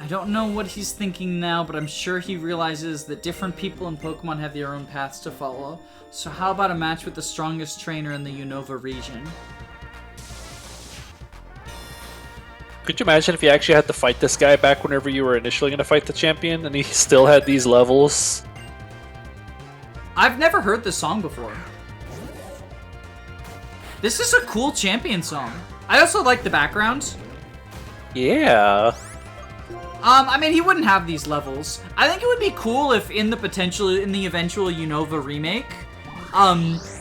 I don't know what he's thinking now, but I'm sure he realizes that different people in Pokemon have their own paths to follow. So how about a match with the strongest trainer in the Unova region? Could you imagine if you actually had to fight this guy back whenever you were initially going to fight the champion, and he still had these levels? I've never heard this song before. This is a cool champion song. I also like the background. Yeah. I mean, he wouldn't have these levels. I think it would be cool if in the eventual Unova remake,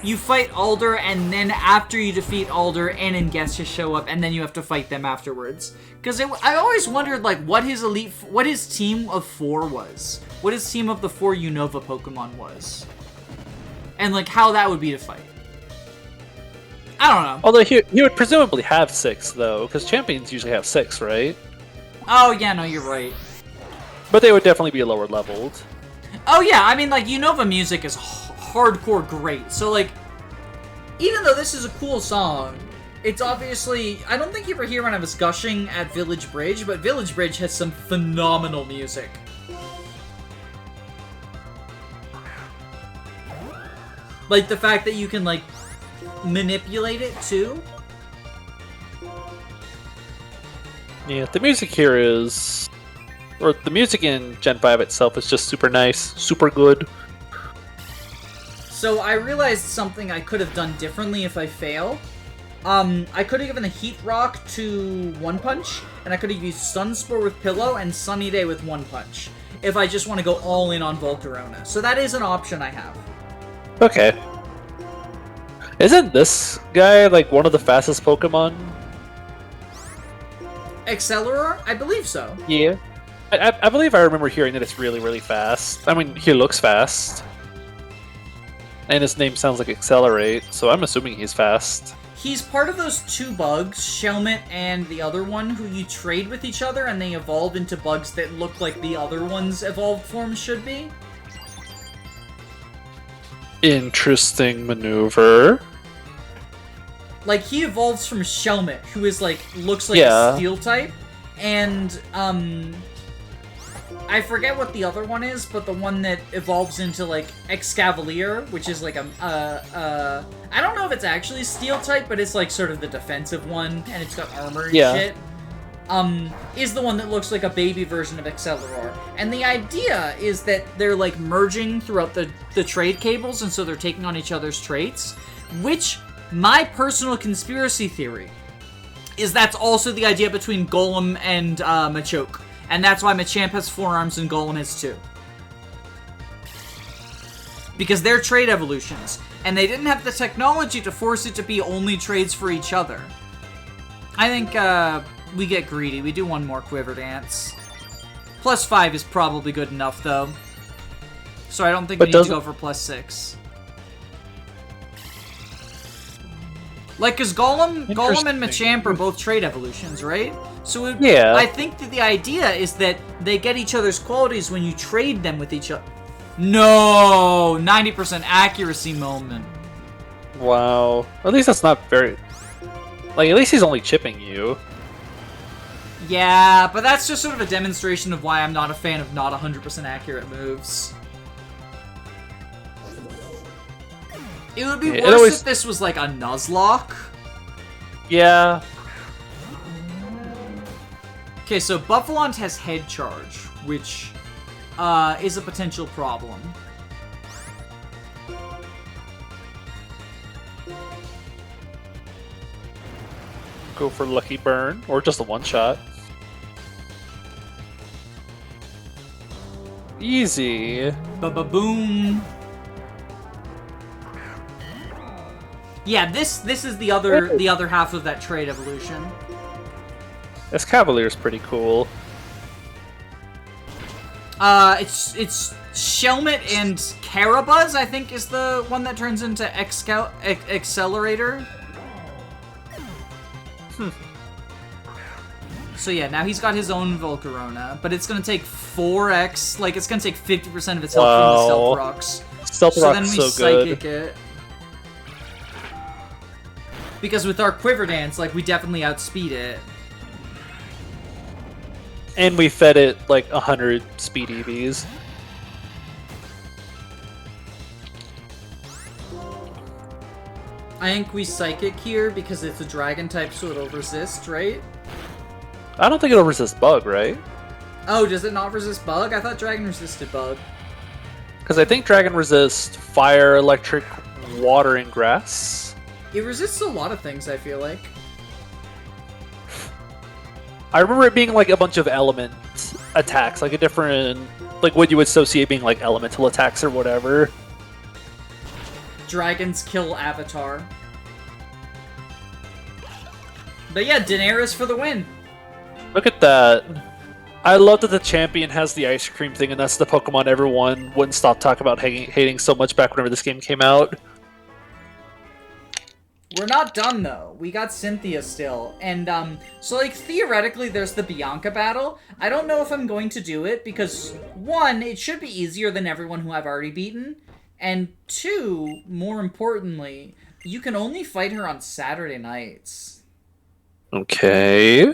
you fight Alder, and then after you defeat Alder, N and Guess just show up, and then you have to fight them afterwards. Because I always wondered, like, what his team of 4 was. What his team of the 4 Unova Pokemon was. And, like, how that would be to fight. I don't know. Although he would presumably have 6, though, because champions usually have 6, right? Oh, yeah, no, you're right. But they would definitely be lower leveled. Oh, yeah, I mean, like, Unova music is hardcore great. So, like, even though this is a cool song, it's obviously... I don't think you were here when I was gushing at Village Bridge, but Village Bridge has some phenomenal music. Like, the fact that you can, like, manipulate it, too. Yeah, the music here is... Or the music in Gen 5 itself is just super nice, super good. So I realized something I could have done differently if I fail. I could have given the Heat Rock to One Punch, and I could have used Sunspore with Pillow and Sunny Day with One Punch, if I just want to go all in on Volcarona. So that is an option I have. Okay. Isn't this guy, like, one of the fastest Pokemon? Acceleror? I believe so. Yeah. I believe I remember hearing that it's really, really fast. I mean, he looks fast. And his name sounds like Accelerate, so I'm assuming he's fast. He's part of those 2 bugs, Shelmet and the other one, who you trade with each other and they evolve into bugs that look like the other one's evolved form should be. Interesting maneuver. Like, he evolves from Shelmet, who is, like, looks like a Steel type, and, I forget what the other one is, but the one that evolves into, like, Excavalier, which is, like, I don't know if it's actually Steel type, but it's, like, sort of the defensive one, and it's got armor and shit, is the one that looks like a baby version of Acceleror. And the idea is that they're, like, merging throughout the trade cables, and so they're taking on each other's traits, which... My personal conspiracy theory is that's also the idea between Golem and Machoke. And that's why Machamp has 4 arms and Golem has 2. Because they're trade evolutions. And they didn't have the technology to force it to be only trades for each other. I think we get greedy. We do one more Quiver Dance. +5 is probably good enough, though. So I don't think we need to go for +6. Like, because Golem and Machamp are both trade evolutions, right? So I think that the idea is that they get each other's qualities when you trade them with each other. No! 90% accuracy moment. Wow. At least that's not very... Like, at least he's only chipping you. Yeah, but that's just sort of a demonstration of why I'm not a fan of not 100% accurate moves. It would be worse if this was like a Nuzlocke. Yeah. Okay, so Buffalont has Head Charge, which is a potential problem. Go for Lucky Burn, or just a one-shot. Easy. Ba-ba-boom. Yeah, this is the other half of that trade evolution. This Cavalier's pretty cool. It's Shelmet and Carabuzz, I think, is the one that turns into Accelerator. So yeah, now he's got his own Volcarona, but it's gonna take 4x, like it's gonna take 50% of its health from the Stealth Rocks. Stealth so Rock's then we so Psychic good. it. Because with our Quiver Dance, like, we definitely outspeed it. And we fed it like 100 speed EVs. I think we Psychic here because it's a dragon type, so it'll resist, right? I don't think it'll resist bug, right? Oh, does it not resist bug? I thought dragon resisted bug. Because I think dragon resists fire, electric, water, and grass. It resists a lot of things, I feel like. I remember it being like a bunch of element attacks, like a different, like what you would associate being like elemental attacks or whatever. Dragons kill Avatar. But yeah, Daenerys for the win. Look at that. I love that the champion has the ice cream thing, and that's the Pokemon everyone wouldn't stop talking about hating so much back whenever this game came out. We're not done, though. We got Cynthia still. And, so, like, theoretically, there's the Bianca battle. I don't know if I'm going to do it, because, one, it should be easier than everyone who I've already beaten. And two, more importantly, you can only fight her on Saturday nights. Okay.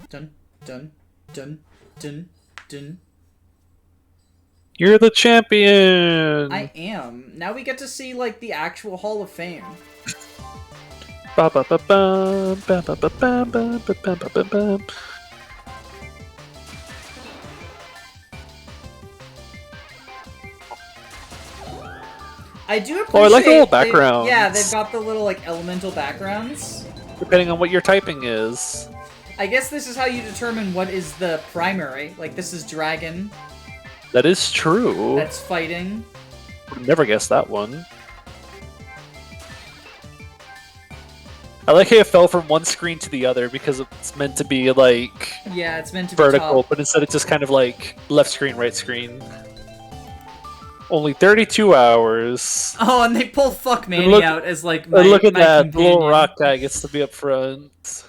Dun, dun, dun, dun, dun. You're the champion! I am. Now we get to see, like, the actual Hall of Fame. Ba ba ba ba ba ba ba ba ba ba ba ba ba. I do appreciate. Oh, I like the little backgrounds. Yeah, they've got the little like elemental backgrounds. Depending on what your typing is. I guess this is how you determine what is the primary. Like this is dragon. That is true. That's fighting. Would never guess that one. I like how it fell from one screen to the other because it's meant to be like yeah, it's meant to be vertical, top. but instead it's just kind of like left screen, right screen. Only 32 hours. Oh, and they pull Fuck Manny out as like my, look at my that, companion. little rock guy gets to be up front.